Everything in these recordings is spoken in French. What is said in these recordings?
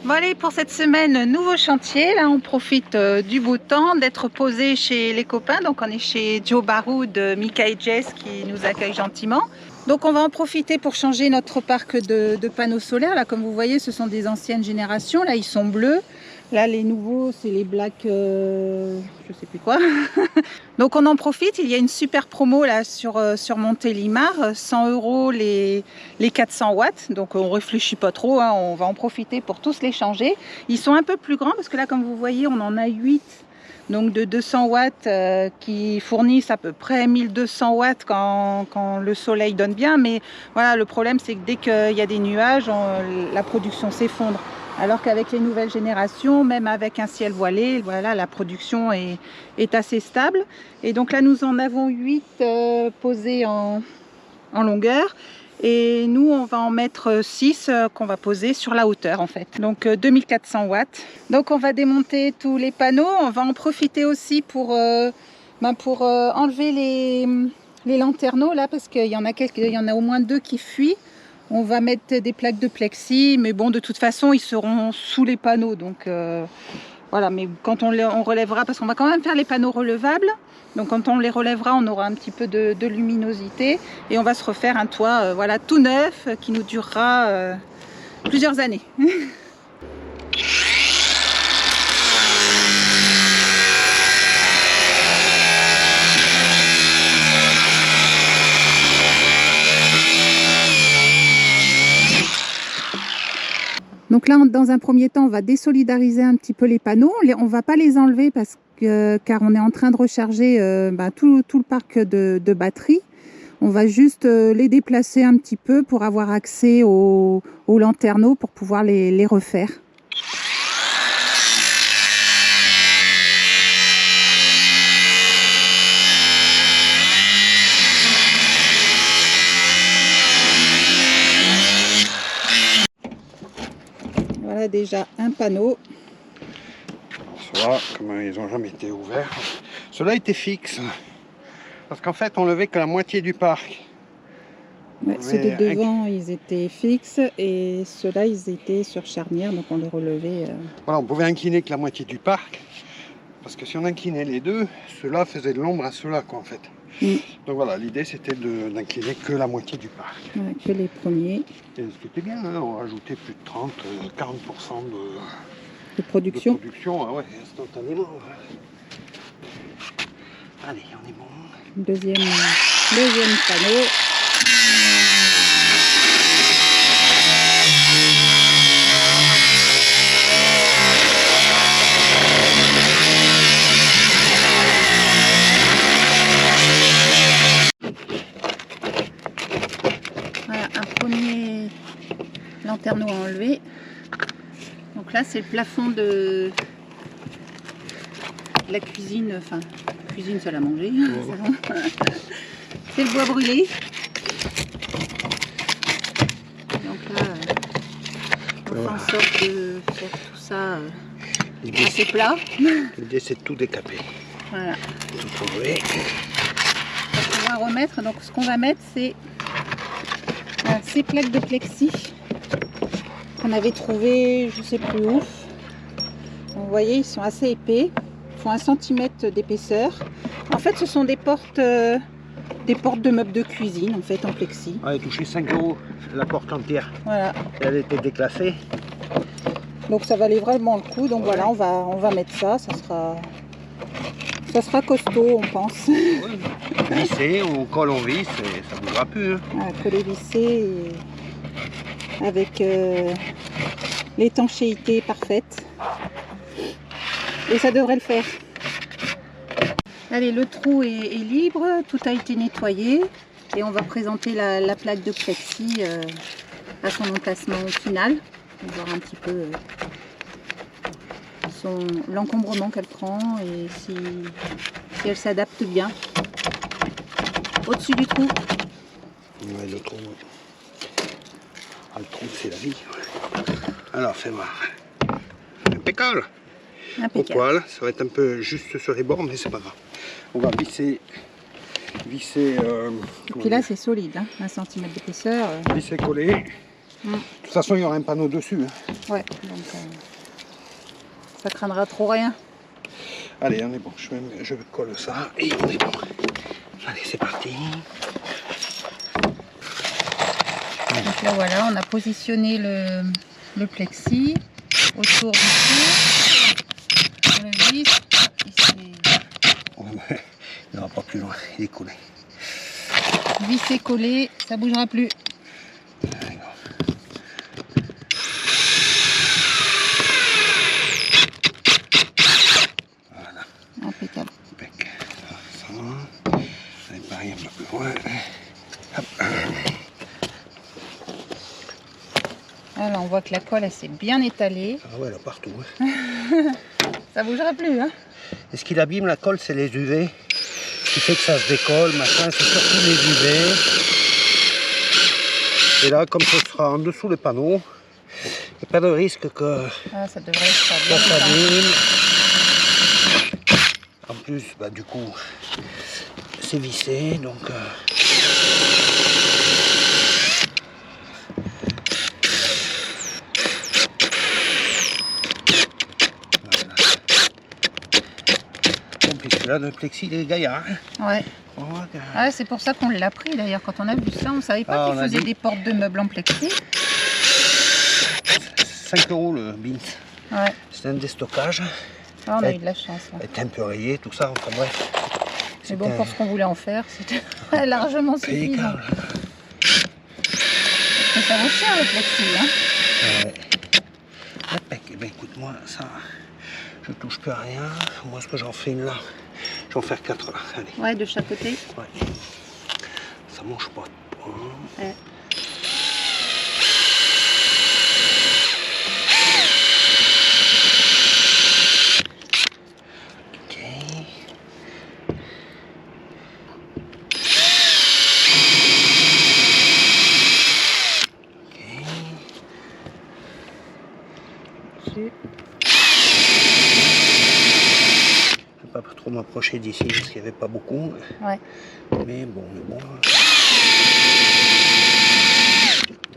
Bon allez, pour cette semaine, nouveau chantier. Là, on profite du beau temps, d'être posé chez les copains. Donc on est chez Joe Baroud, Mika et Jess qui nous accueillent gentiment. Donc on va en profiter pour changer notre parc de panneaux solaires. Là, comme vous voyez, ce sont des anciennes générations. Là, ils sont bleus. Là, les nouveaux, c'est les black, je sais plus quoi. Donc on en profite, il y a une super promo là sur Montélimar, 100 € les 400 watts. Donc on réfléchit pas trop, hein, on va en profiter pour tous les changer. Ils sont un peu plus grands parce que là, comme vous voyez, on en a 8. Donc de 200 watts qui fournissent à peu près 1200 watts quand le soleil donne bien. Mais voilà, le problème c'est que dès qu'il y a des nuages, la production s'effondre. Alors qu'avec les nouvelles générations, même avec un ciel voilé, voilà, la production est assez stable. Et donc là, nous en avons 8 posés en longueur. Et nous, on va en mettre 6 qu'on va poser sur la hauteur, en fait. Donc 2400 watts. Donc on va démonter tous les panneaux. On va en profiter aussi pour enlever les lanterneaux, là, parce qu'il y en a au moins 2 qui fuient. On va mettre des plaques de plexi, mais bon, de toute façon, ils seront sous les panneaux. Donc voilà, mais quand on relèvera, parce qu'on va quand même faire les panneaux relevables. Donc quand on les relèvera, on aura un petit peu de luminosité. Et on va se refaire un toit voilà, tout neuf qui nous durera plusieurs années. Donc là, dans un premier temps, on va désolidariser un petit peu les panneaux. On ne va pas les enlever car on est en train de recharger tout le parc de batteries. On va juste les déplacer un petit peu pour avoir accès aux lanterneaux pour pouvoir les refaire. Voilà déjà un panneau. Ceux-là, comme ils n'ont jamais été ouverts, ceux-là étaient fixes. Parce qu'en fait, on levait que la moitié du parc. Ouais, ceux de devant, ils étaient fixes et ceux-là, ils étaient sur charnière, donc on les relevait. Voilà, on pouvait incliner que la moitié du parc. Parce que si on inclinait les deux, ceux-là faisaient de l'ombre à ceux-là, quoi, en fait. Donc voilà, l'idée c'était d'incliner que la moitié du parc. Ouais, que les premiers. Et c'était bien, hein, on rajoutait plus de 30-40% de production. De production, ouais, instantanément. Ouais. Allez, on est bon. Deuxième panneau. Lanterneau à enlever. Donc là c'est le plafond de la cuisine, enfin cuisine salle à manger. C'est le bois brûlé. Donc là on fait en sorte de faire tout ça assez plat. L'idée c'est de tout décaper. Voilà. Tout enlever. On va remettre, donc ce qu'on va mettre c'est ces plaques de plexi qu'on avait trouvé je sais plus où. Vous voyez, ils sont assez épais, ils font 1 cm d'épaisseur. En fait, ce sont des portes de meubles de cuisine en fait en plexi. On a touché 5 € la porte entière. Voilà. Et elle était déclassée. Donc ça valait vraiment le coup. Donc voilà, on va mettre ça. Ça sera costaud, on pense. Ouais. Visser, on colle, on visse et ça ne bougera plus. Hein. Voilà, coller, visser avec l'étanchéité parfaite. Et ça devrait le faire. Allez, le trou est libre, tout a été nettoyé. Et on va présenter la plaque de plexi à son emplacement final. On va voir un petit peu l'encombrement qu'elle prend et si elle s'adapte bien au-dessus du trou. Ouais, le trou. Ah, le trou, c'est la vie. Alors, fais voir. Impeccable. Pourquoi ça va être un peu juste sur les bords, mais c'est pas grave. On va visser. Et puis là, c'est solide, hein, 1 cm d'épaisseur. Visser collé. De toute façon, il y aura un panneau dessus. Hein. Ouais, donc ça craindra trop rien. Allez, on est bon. Je colle ça et on est bon. Allez, c'est parti. Donc là, voilà, on a positionné le plexi autour du cou. On le visse. Il n'ira pas plus loin, il est collé. Vissé, collé, ça bougera plus. Voilà. Impeccable. Ça. Allez, pareil, un peu plus loin. Hop. Alors on voit que la colle elle s'est bien étalée. Ah ouais, là partout. Hein. Ça bougera plus. Hein. Et ce qui l'abîme la colle, c'est les UV. Ce qui fait que ça se décolle, machin, c'est surtout les UV. Et là, comme ce sera en dessous le panneau, il n'y a pas de risque que ça devrait être bien. ça s'abîme. En plus, bah, du coup, c'est vissé, donc... Là, le plexi, il est gaillard. Ouais. Ouais, c'est pour ça qu'on l'a pris d'ailleurs. Quand on a vu ça, on ne savait pas qu'il faisait des portes de meubles en plexi. 5 € le bins. Ouais. C'est un déstockage. Ah, on a eu de la chance. Ouais. Elle est un peu rayée, tout ça, enfin bref. Mais bon, pour ce qu'on voulait en faire, c'était largement suffisant. Mais ça vaut cher le plexi. Hein. Ouais. Eh ben, écoute-moi, ça, je touche plus à rien. Moi, ce que j'en fais une là. Je vais en faire 4 là. Allez. Ouais, de chaque côté. Ouais. Ça mange pas de poing. Ouais. Ok. Dessus. Pas trop m'approcher d'ici parce qu'il n'y avait pas beaucoup. Ouais. Mais bon.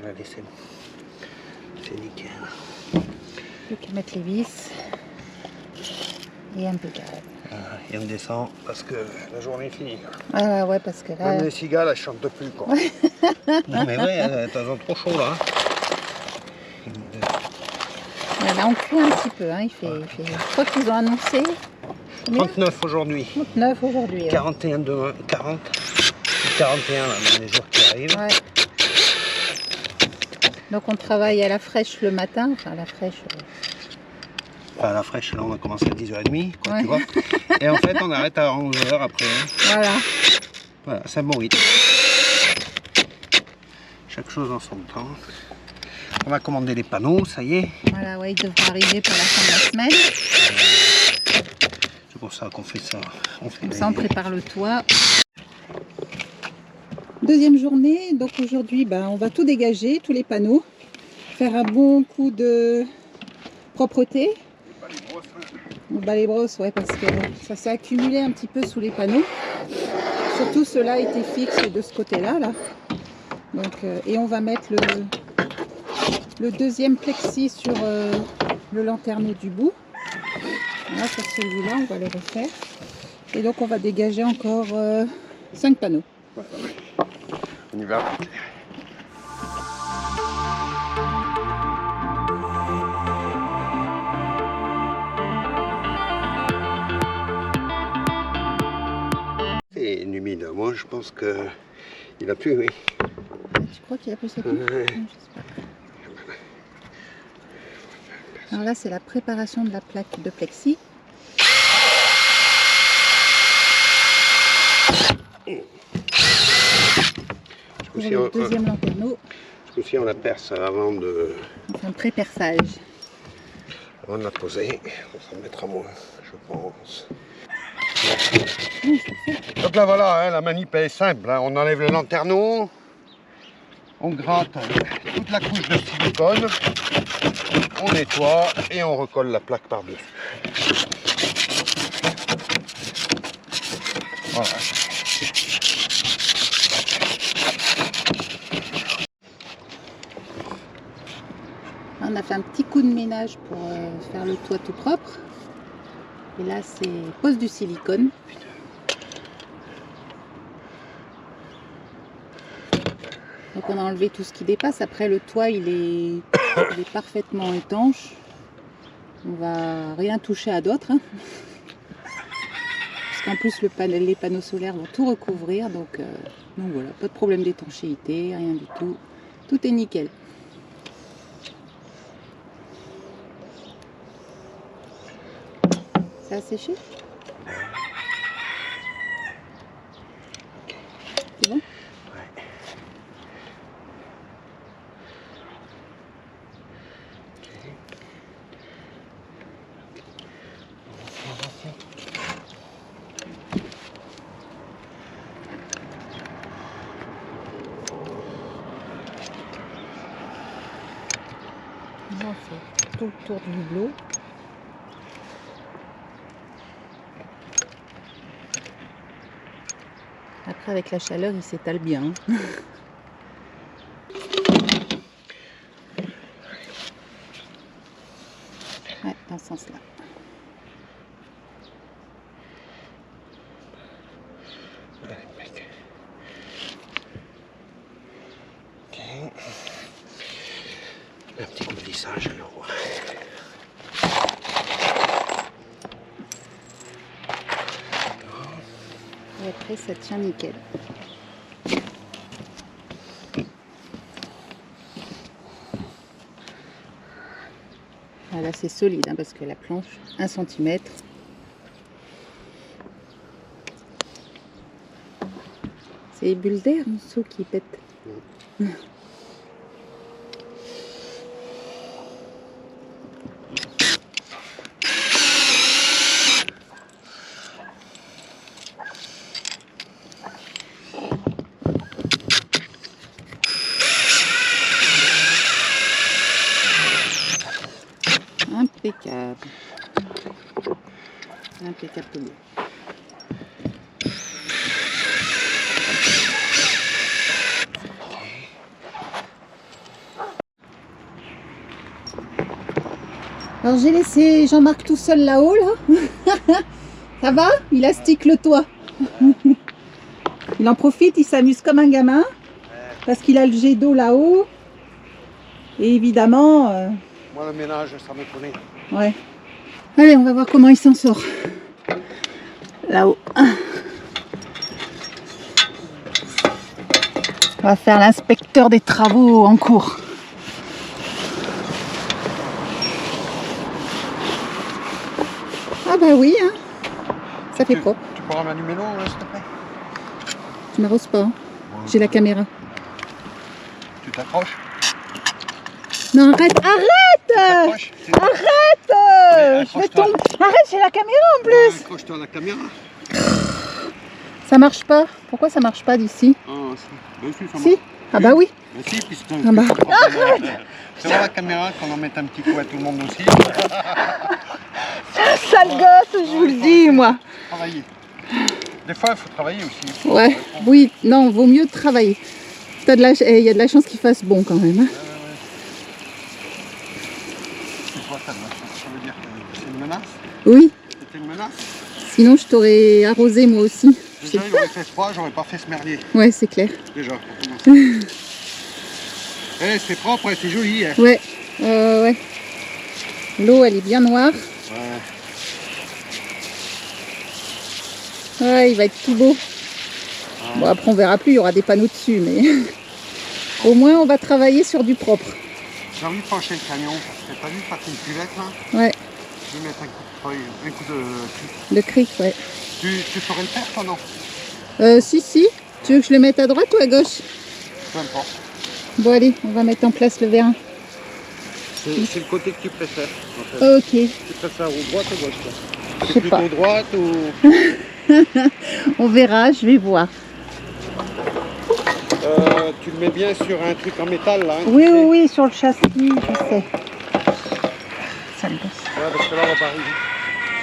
Allez, c'est bon. C'est nickel. Plus qu'à mettre les vis. Et impeccable. Et on descend parce que la journée est finie. Ah ouais, parce que là... Même les cigales, elles chantent plus, quoi. Non mais ouais, elles sont trop chaud là. Là, on cuit un petit peu. Hein. Il fait... Je crois qu'ils ont annoncé... 39 aujourd'hui. 39 aujourd'hui. Ouais. 41 demain, 40. 41 là, dans les jours qui arrivent. Ouais. Donc on travaille à la fraîche le matin, enfin à la fraîche. Enfin, à la fraîche, là on a commencé à 10h30, quoi, ouais. tu vois. Et en fait on arrête à 11h après. Voilà. Voilà, c'est un bon rythme. Chaque chose en son temps. On a commandé les panneaux, ça y est. Voilà, ouais, ils devraient arriver pour la fin de la semaine. C'est pour ça qu'on fait ça. Comme ça, on prépare le toit. Deuxième journée, donc aujourd'hui, on va tout dégager, tous les panneaux. Faire un bon coup de propreté. On bat les brosses, ouais, parce que ça s'est accumulé un petit peu sous les panneaux. Surtout ceux-là étaient fixes de ce côté-là. Là. Donc, et on va mettre le deuxième plexi sur le lanterneau du bout. Voilà, sur celui-là, on va le refaire. Et donc on va dégager encore 5 panneaux. On y va. C'est humide. Moi je pense qu'il a plu, oui. Tu crois qu'il a plu ça plu? Ouais. Alors là c'est la préparation de la plaque de plexi. Pour le deuxième lanterneau. Aussi on la perce avant de... On fait un pré-perçage. Avant de la poser, ça me mettra moins, je pense. Donc là voilà, hein, la manip est simple, hein. On enlève le lanterneau, on gratte toute la couche de silicone, on nettoie et on recolle la plaque par-dessus. Voilà. beaucoup de ménage pour faire le toit tout propre. Et là, c'est pose du silicone. Donc on a enlevé tout ce qui dépasse. Après, le toit, il est parfaitement étanche. On va rien toucher à d'autres. Hein. Parce qu'en plus, les panneaux solaires vont tout recouvrir. Donc voilà, pas de problème d'étanchéité, rien du tout. Tout est nickel. Ça a séché? C'est bon? Ouais. On fait tout le tour du hublot. Après, avec la chaleur, il s'étale bien. Ouais, dans ce sens-là. Ok. Un petit coup de lissage alors. Et après, ça tient nickel. Là, c'est solide hein, parce que la planche, 1 cm. C'est les bulles d'air en dessous qui pètent. Impeccable. Impeccable tout bien. Alors j'ai laissé Jean-Marc tout seul là-haut là. Ça va? Il astique le toit. Il en profite, il s'amuse comme un gamin. Parce qu'il a le jet d'eau là-haut. Et évidemment... Moi le ménage, ça me connaît. Ouais. Allez, on va voir comment il s'en sort. Là-haut. On va faire l'inspecteur des travaux en cours. Ah bah oui, hein. Ça fait propre. Tu pourras m'allumer l'eau, s'il te plaît? Tu m'arroses pas, hein. J'ai la caméra. Tu t'accroches? Non, arrête, arrête! Arrête! Je vais tomber. Arrête, j'ai la caméra en plus! Accroche-toi à la caméra. Ça marche pas. Pourquoi ça marche pas d'ici? Ah, si. Ben, si, ça marche. Si? Ah bah oui. Ben, si, puisque... Ah bah. Arrête! C'est vrai la caméra qu'on en mette un petit coup à tout le monde aussi. Sale gosse, je vous le dis, moi. Travailler. Des fois, il faut travailler aussi. Ouais, oui, non, vaut mieux travailler. Il y a de la chance qu'il fasse bon quand même. Hein. C'est quoi ça, de la chance? Ça veut dire que c'est une menace? Oui. C'était une menace? Sinon, je t'aurais arrosé moi aussi. Déjà, il aurait fait froid, j'aurais pas fait ce merdier. Ouais, c'est clair. Déjà, pour commencer. Eh, c'est propre, c'est joli. Hein. Ouais, ouais. L'eau, elle est bien noire. Ouais. Ouais, il va être tout beau. Bon, après, on verra plus, il y aura des panneaux dessus, mais au moins, on va travailler sur du propre. J'ai envie de pencher le camion. T'as vu passer une cuvette là? Ouais. Je vais mettre un coup de feuille, un coup de cric. Le cric, ouais. Tu saurais le faire, toi, non? Si. Tu veux que je le mette à droite ou à gauche? Peu importe. Bon, allez, on va mettre en place le vérin. C'est le côté que tu préfères. En fait. Ok. Tu préfères ou droite ou gauche, toi? Je sais C'est plutôt pas. droite ou... On verra, je vais voir. Tu le mets bien sur un truc en métal, là. Hein, Oui, sur le châssis, je sais. Ça le gosse. Ouais, parce que là, on va pas arriver.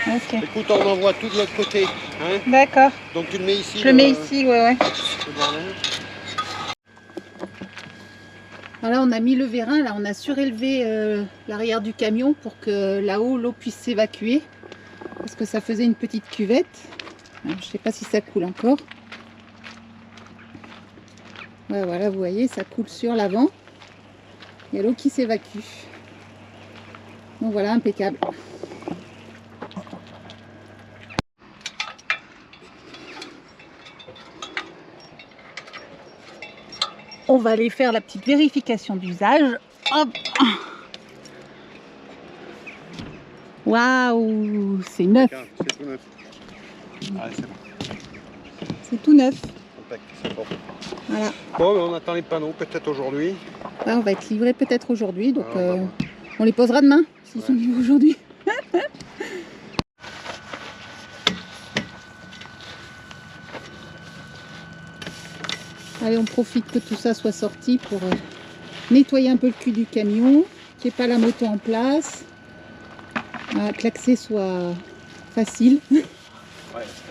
Ok. Écoute, on envoie tout de l'autre côté. Hein. D'accord. Donc tu le mets ici. Je le mets ici, ouais. Voilà, on a mis le vérin, là on a surélevé l'arrière du camion pour que là-haut l'eau puisse s'évacuer. Parce que ça faisait une petite cuvette. Alors, je ne sais pas si ça coule encore. Ouais, voilà, vous voyez, ça coule sur l'avant. Il y a l'eau qui s'évacue. Donc voilà, impeccable. On va aller faire la petite vérification d'usage. Hop. Waouh, c'est neuf. C'est tout neuf. Ah, c'est bon. C'est tout neuf. C'est bon. Voilà. Bon, mais on attend les panneaux peut-être aujourd'hui. Ouais, on va être livré peut-être aujourd'hui, donc on les posera demain, s'ils sont livrés aujourd'hui. Allez, on profite que tout ça soit sorti pour nettoyer un peu le cul du camion, qu'il n'y ait pas la moto en place, que l'accès soit facile. Ouais,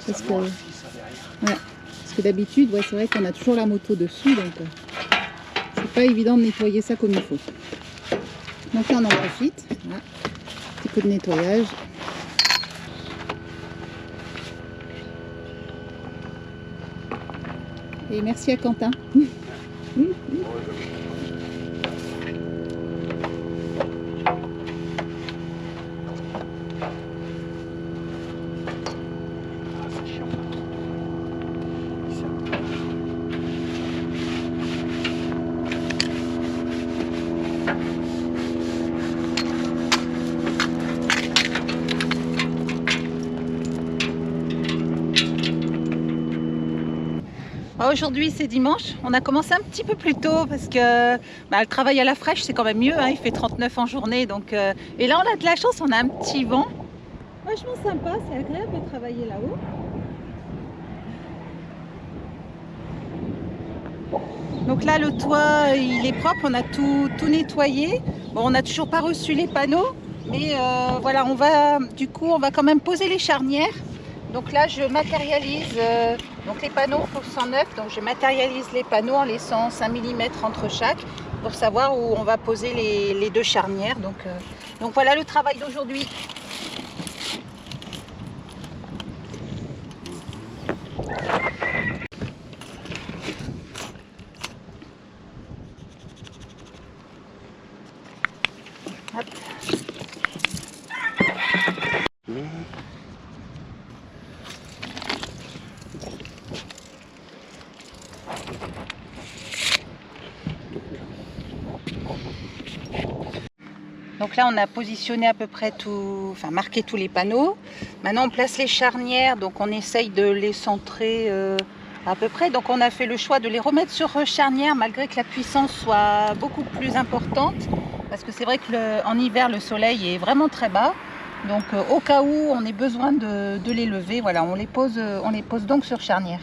parce que d'habitude, ouais, c'est vrai qu'on a toujours la moto dessus, donc c'est pas évident de nettoyer ça comme il faut. Donc là, on en profite. Voilà. Petit coup de nettoyage. Et merci à Quentin. Aujourd'hui c'est dimanche, on a commencé un petit peu plus tôt parce que le travail à la fraîche c'est quand même mieux, hein, il fait 39 en journée donc et là on a de la chance, on a un petit vent vachement sympa, c'est agréable de travailler là-haut. Donc là le toit il est propre, on a tout nettoyé. Bon, on n'a toujours pas reçu les panneaux, mais voilà, on va quand même poser les charnières. Donc là je matérialise, donc les panneaux sont neufs, donc je matérialise les panneaux en laissant 5 mm entre chaque pour savoir où on va poser les deux charnières. Donc voilà le travail d'aujourd'hui. Hop. Donc là on a positionné à peu près tout, enfin marqué tous les panneaux. Maintenant on place les charnières, donc on essaye de les centrer à peu près. Donc on a fait le choix de les remettre sur charnière malgré que la puissance soit beaucoup plus importante. Parce que c'est vrai qu'en hiver le soleil est vraiment très bas. Donc au cas où on ait besoin de les lever, voilà, on les pose donc sur charnière.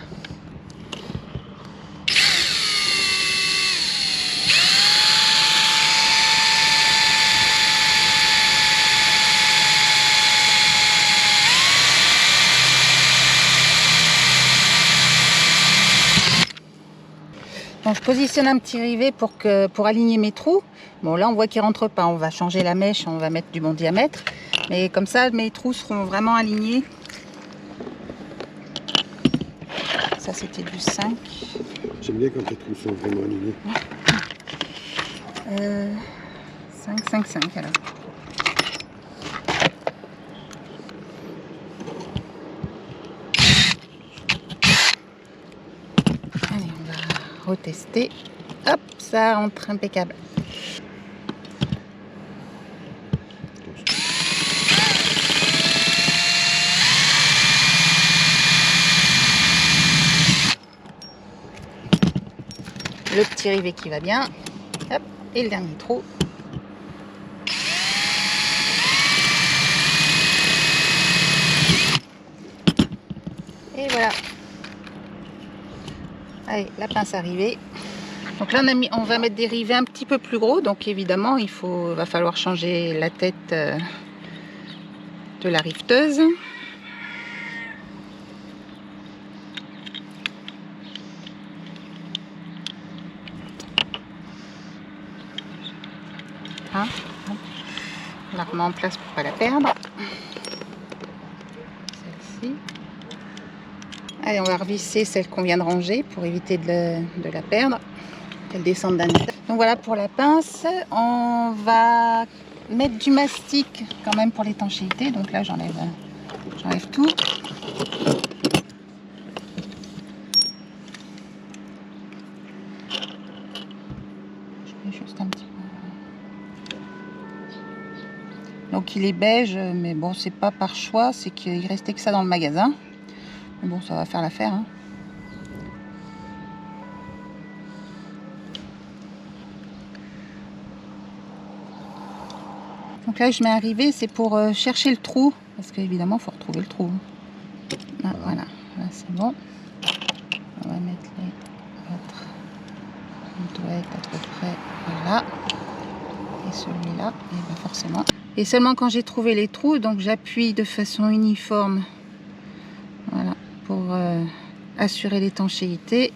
Donc je positionne un petit rivet pour aligner mes trous. Bon là on voit qu'ils ne rentrent pas, on va changer la mèche, on va mettre du bon diamètre. Mais comme ça mes trous seront vraiment alignés. Ça c'était du 5. J'aime bien quand tes trous sont vraiment alignés. 5, 5, 5 alors. Retester. Hop, ça rentre impeccable. Le petit rivet qui va bien. Hop, et le dernier trou. Et voilà. Allez, la pince arrivée. Donc là on va mettre des rivets un petit peu plus gros, donc évidemment va falloir changer la tête de la riveteuse. Hein, on la remet en place pour ne pas la perdre. Celle-ci. Allez, on va revisser celle qu'on vient de ranger pour éviter de la perdre, qu'elle descende d'un étage. Donc voilà pour la pince. On va mettre du mastic quand même pour l'étanchéité. Donc là, j'enlève tout. Juste un petit peu. Donc il est beige, mais bon, c'est pas par choix, c'est qu'il restait que ça dans le magasin. Mais bon, ça va faire l'affaire. Hein. Donc là, je mets un rivet, c'est pour chercher le trou, parce qu'évidemment, il faut retrouver le trou. Ah, voilà, là c'est bon. On va mettre les autres. Il doit être à peu près voilà. Et celui-là, et bien forcément. Et seulement quand j'ai trouvé les trous, donc j'appuie de façon uniforme, voilà, pour assurer l'étanchéité.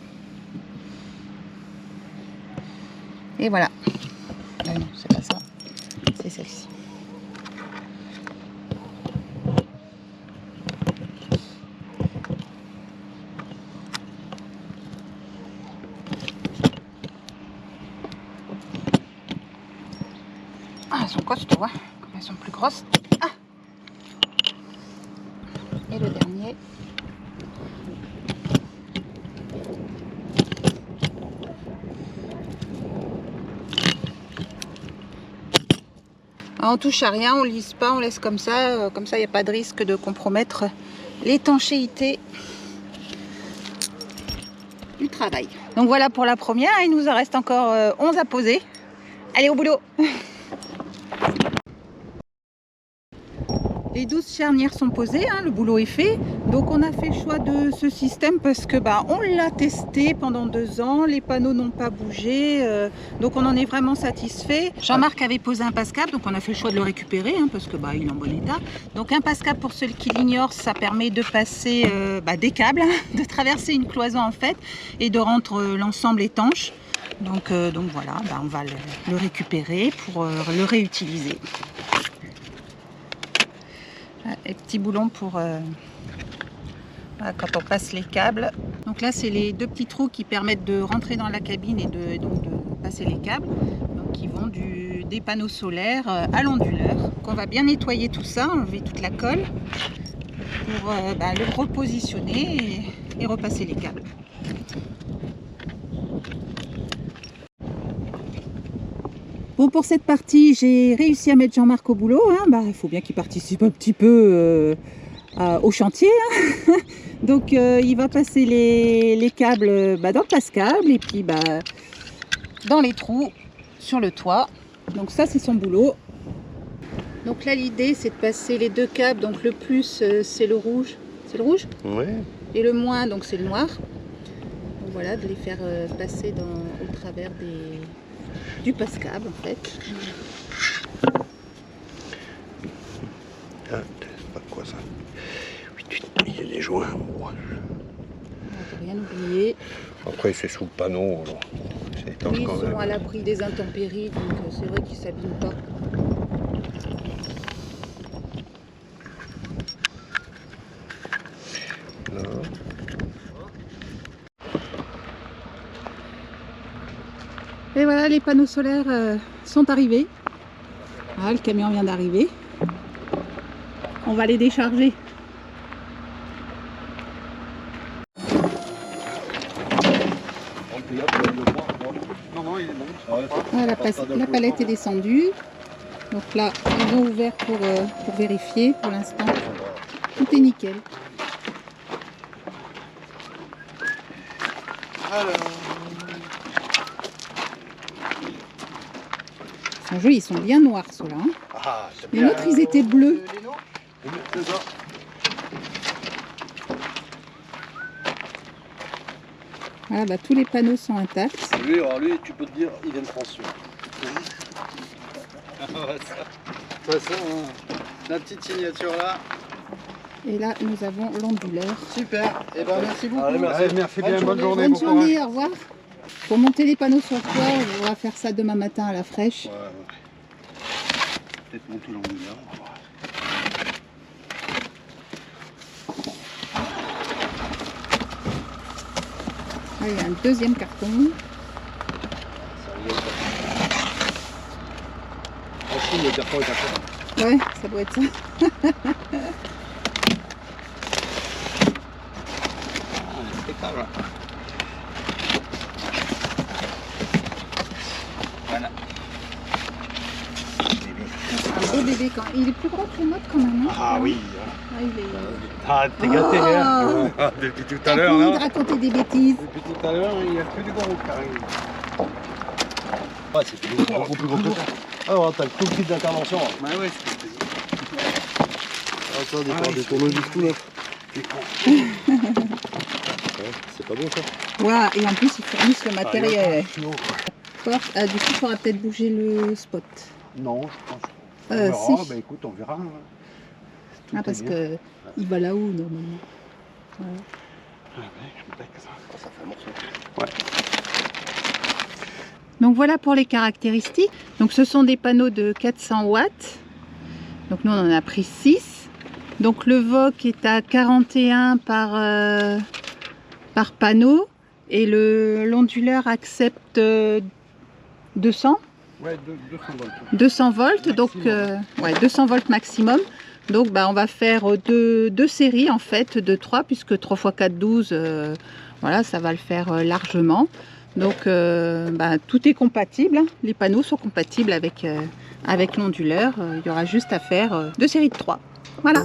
Et voilà. Ah non, c'est pas ça, c'est celle-ci. Ah, elles sont costauds, hein, comme elles sont plus grosses. Ah. Et le dernier. Alors, on touche à rien, on lisse pas, on laisse comme ça il n'y a pas de risque de compromettre l'étanchéité du travail. Donc voilà pour la première, il nous en reste encore 11 à poser. Allez, au boulot. Les 12 charnières sont posées, hein, le boulot est fait. Donc on a fait le choix de ce système parce que on l'a testé pendant 2 ans, les panneaux n'ont pas bougé, donc on en est vraiment satisfait. Jean-Marc avait posé un passe-câble, donc on a fait le choix de le récupérer hein, parce que il est en bon état. Donc un passe-câble, pour ceux qui l'ignorent, ça permet de passer des câbles, de traverser une cloison en fait et de rendre l'ensemble étanche. Donc voilà, on va le récupérer pour le réutiliser. Et petit boulon pour quand on passe les câbles. Donc là, c'est les 2 petits trous qui permettent de rentrer dans la cabine et de passer les câbles. Donc qui vont des panneaux solaires à l'onduleur. On va bien nettoyer tout ça, enlever toute la colle pour le repositionner et repasser les câbles. Bon, pour cette partie, j'ai réussi à mettre Jean-Marc au boulot. Hein. Il faut bien qu'il participe un petit peu au chantier. Hein. Donc, il va passer les câbles dans le passe-câble et puis dans les trous sur le toit. Donc ça, c'est son boulot. Donc là, l'idée, c'est de passer les 2 câbles. Donc le plus, c'est le rouge. C'est le rouge? Oui. Et le moins, donc c'est le noir. Donc voilà, de les faire passer au travers du passe-câble en fait. Ah, c'est pas quoi ça. Il y a des joints. On n'a rien oublié. Après c'est sous le panneau. Alors. Oui, ils sont à l'abri des intempéries, donc c'est vrai qu'ils ne s'abîment pas. Non. Et voilà, les panneaux solaires sont arrivés. Ah, le camion vient d'arriver. On va les décharger. Voilà, la palette est descendue. Donc là, ils ont ouvert pour vérifier. Pour l'instant, tout est nickel. Ils sont jolis, ils sont bien noirs ceux-là. Hein. Ah, les nôtres, ils étaient bleus. Voilà, tous les panneaux sont intacts. Lui, alors lui, tu peux te dire, il vient de France. La petite signature là. Et là, nous avons l'onduleur. Super. Et ben merci beaucoup. Allez, merci bien, bonne journée. Bonne journée, au revoir. Pour monter les panneaux sur le toit, on va faire ça demain matin à la fraîche. Ouais. peut-être monter l'angulaire. Ah, il y a un deuxième carton. Ensuite, le carton est d'accord. Ouais, ça doit être ça. Impeccable. Voilà. Un beau bébé quand il est plus gros que le nôtre quand même. Hein. Ah oui. Ah, il est... Ah, t'es gâté, hein. Oh, Depuis tout t'as à l'heure, fini de là. raconter des bêtises. Depuis tout à l'heure, il n'y a plus de gros carré. Ouais, c'est beaucoup plus gros que ça. Ah, ouais, t'as le tout petit d'intervention. Bah ouais, c'est ce que je te dis. Ah, ça, des Ah, cordes oui, de tourneau du coup, là. T'es con. Ouais, c'est pas bon, ça. Ouais, et en plus ils fournissent le matériel. Ah, non. Du coup, il faudra peut-être bouger le spot. Non, je pense. On verra. Si. Bah écoute, on verra. Tout Ah, est parce bien. que il va là-haut normalement. Ouais. Ah ouais, je me que ça. Ça fait un morceau. Ouais. Donc voilà pour les caractéristiques. Donc ce sont des panneaux de 400 watts. Donc nous on en a pris 6. Donc le VOC est à 41 par panneau et l'onduleur accepte 200. Ouais, 200 volts. 200 volts, donc ouais, 200 volts maximum. Donc bah, on va faire deux séries en fait, de 3, puisque 3 x 4, 12, voilà, ça va le faire largement. Donc bah, tout est compatible, hein. Les panneaux sont compatibles avec l'onduleur. Il y aura juste à faire 2 séries de 3. Voilà.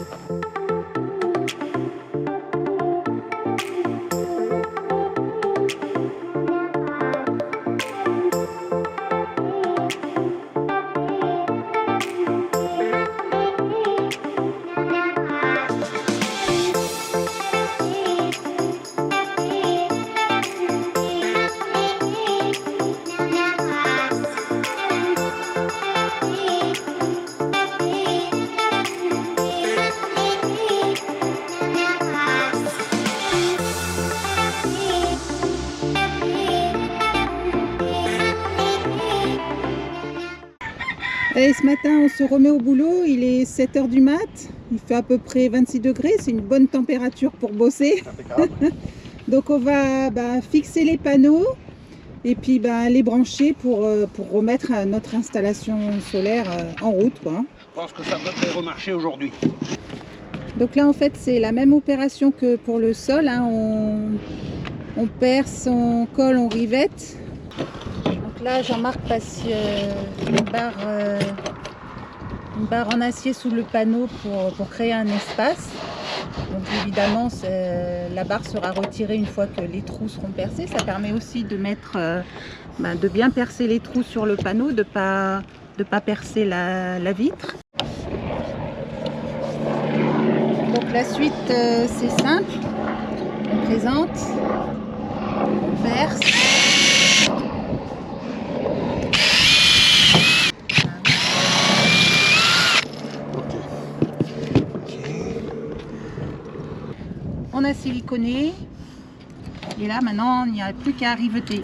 Et ce matin, on se remet au boulot, il est 7 h du mat, il fait à peu près 26 degrés, c'est une bonne température pour bosser. Donc on va fixer les panneaux et puis les brancher pour remettre notre installation solaire en route, quoi. Je pense que ça devrait remarcher aujourd'hui. Donc là en fait c'est la même opération que pour le sol, hein. On perce, on colle, on rivette. Donc là Jean-Marc passe une barre en acier sous le panneau pour créer un espace. Donc évidemment la barre sera retirée une fois que les trous seront percés. Ça permet aussi de mettre, de bien percer les trous sur le panneau, de pas percer la vitre. Donc la suite c'est simple, on présente, on perce. On a siliconé et là maintenant il n'y a plus qu'à riveter.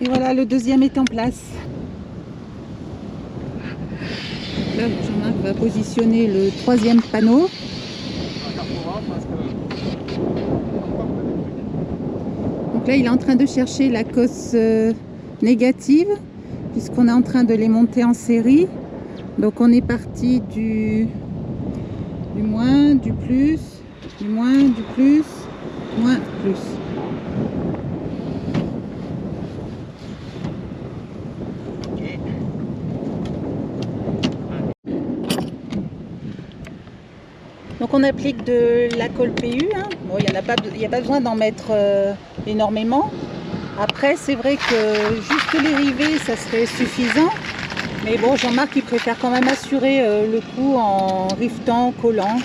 Et voilà, le deuxième est en place. Là, Jean-Marc va positionner le troisième panneau. Donc là, il est en train de chercher la cosse négative, puisqu'on est en train de les monter en série. Donc on est parti du moins, du plus, du moins, du plus, moins, plus. Donc on applique de la colle PU, hein. Bon, il n'y a pas besoin d'en mettre énormément. Après c'est vrai que juste les rivets ça serait suffisant. Mais bon, Jean-Marc il préfère quand même assurer le coup en riftant, collant.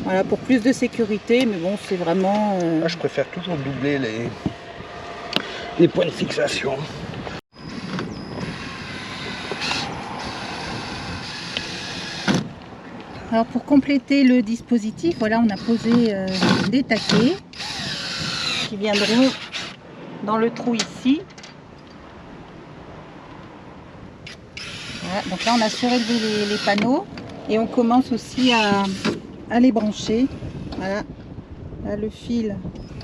Voilà, pour plus de sécurité, mais bon c'est vraiment... Moi je préfère toujours doubler les points de fixation. Alors pour compléter le dispositif, voilà, on a posé des taquets qui viendront dans le trou ici. Voilà, donc là on a surélevé les panneaux et on commence aussi à les brancher. Voilà, là le fil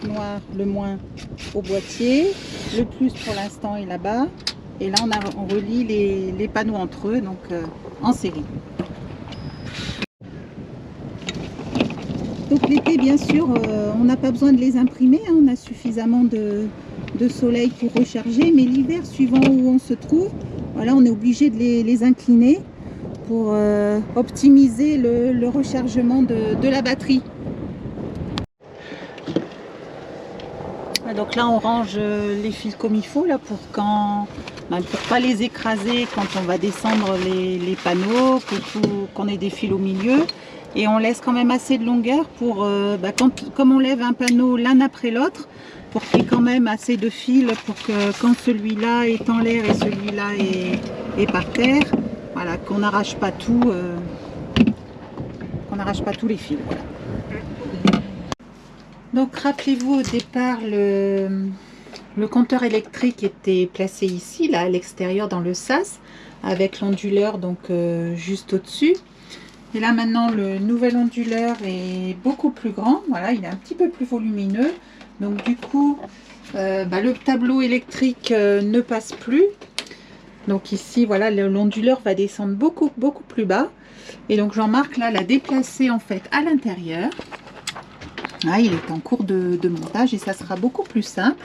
noir, le moins au boîtier, le plus pour l'instant est là-bas, et là on relie les panneaux entre eux, donc en série. Donc l'été, bien sûr, on n'a pas besoin de les imprimer, hein, on a suffisamment de soleil pour recharger, mais l'hiver, suivant où on se trouve, voilà, on est obligé de les incliner pour optimiser le rechargement de la batterie. Donc là on range les fils comme il faut là pour pas les écraser quand on va descendre les panneaux, qu'on ait des fils au milieu, et on laisse quand même assez de longueur pour comme on lève un panneau l'un après l'autre, pour qu'il y ait quand même assez de fils pour que quand celui-là est en l'air et celui-là est par terre, voilà, qu'on n'arrache pas tout, les fils. Voilà. Donc rappelez-vous, au départ le compteur électrique était placé ici, là à l'extérieur dans le sas, avec l'onduleur donc juste au-dessus. Et là maintenant le nouvel onduleur est beaucoup plus grand, voilà, il est un petit peu plus volumineux. Donc du coup le tableau électrique ne passe plus. Donc ici voilà, l'onduleur va descendre beaucoup plus bas. Et donc Jean-Marc là l'a déplacé en fait à l'intérieur. Ah, il est en cours de montage et ça sera beaucoup plus simple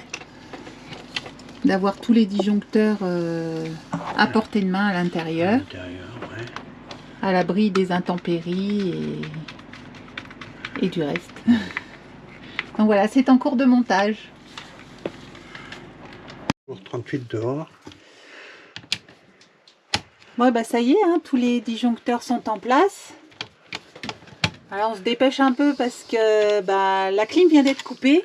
d'avoir tous les disjoncteurs à portée de main à l'intérieur, ouais, à l'abri des intempéries et du reste. Donc voilà, c'est en cours de montage. 38 dehors. Ouais, bah ça y est, hein, tous les disjoncteurs sont en place. Alors on se dépêche un peu parce que la clim vient d'être coupée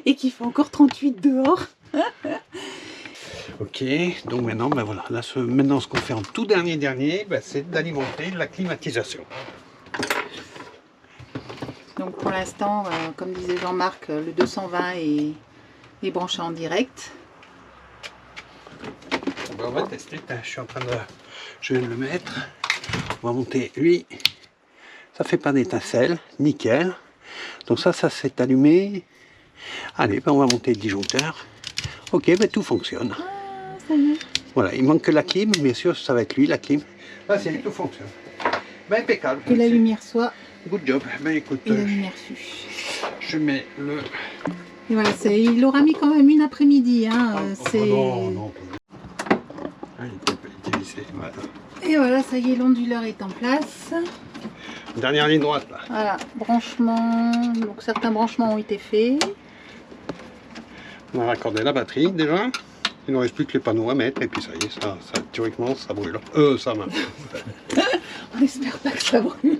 et qu'il fait encore 38 dehors. Ok, donc maintenant, voilà, là, maintenant ce qu'on fait en tout dernier, c'est d'alimenter la climatisation. Donc pour l'instant, comme disait Jean-Marc, le 220 est branché en direct. On va tester, je viens de le mettre. On va monter lui. Ça fait pas d'étincelle, nickel. Donc ça s'est allumé. Allez, on va monter le disjoncteur. Ok, tout fonctionne. Ah, ça y est. Voilà, il manque que la clim, bien sûr, ça va être lui, la clim. Là, c'est lui, tout fonctionne. Impeccable. Que la lumière soit. Good job. Écoute, et la lumière fut. Je mets le... Et voilà, il aura mis quand même une après-midi. Hein, non. Ah, il était vissé. Voilà. Et voilà, ça y est, l'onduleur est en place. Dernière ligne droite là. Voilà, branchement. Donc certains branchements ont été faits. On a raccordé la batterie déjà. Il ne reste plus que les panneaux à mettre et puis ça y est, ça théoriquement ça brûle. Ça marche. On espère pas que ça brûle.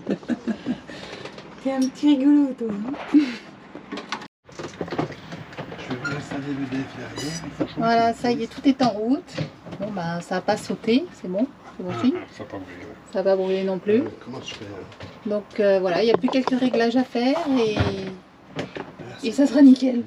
T'es un petit rigolo toi. Je vais vous installer le DF. Voilà, ça y est, tout est en route. Bon ça n'a pas sauté, c'est bon signe. Ça n'a pas brûlé. Ça va brûler non plus. Comment je fais Donc voilà, il n'y a plus quelques réglages à faire et ça sera nickel.